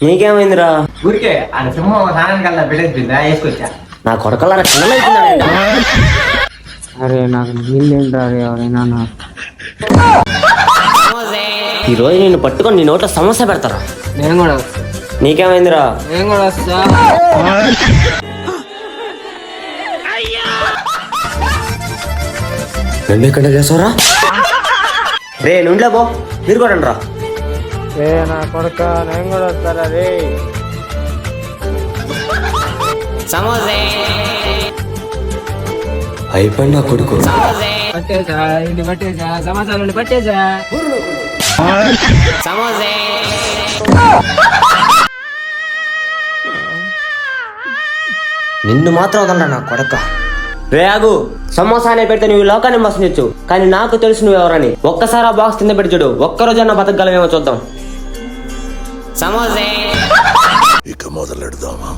నీకేమైందిరా? ఊరికే ఆ సింహం స్నానం కల్లా పెట్టేసిందా వేసుకొచ్చా. నా కొడకల్లారా అరే నాకు నీళ్ళేంట్రా ఎవరైనా ఈ రోజు నిన్ను పట్టుకొని నీ నోట్లో సమస్య పెడతారా? నేను కూడా వస్తా. నీకేమైందిరా? నేను కూడా వస్తా. నన్ను ఎక్కడ చేసావురా? రే నుండిలే పో, మీరు కూడా రా. రే నా కొడుక నేను కూడా వస్తారా రే. అయిపోయింది నా కొడుకు. పట్టేసా ఇది పట్టేసా సమాచారం పట్టేసా. నిన్ను మాత్రం వదలరా నా కొడక. రే ఆగు, సమోసా అనే పెడితే నువ్వు లోకాన్ని మోసనిచ్చు, కానీ నాకు తెలుసు నువ్వెవరని. ఒక్కసారి ఆ బాక్స్ కింద పెట్టి చూడు, ఒక్కరోజన్నా బతకగలమేమో చూద్దాం. ఇక మొదలెడదామా?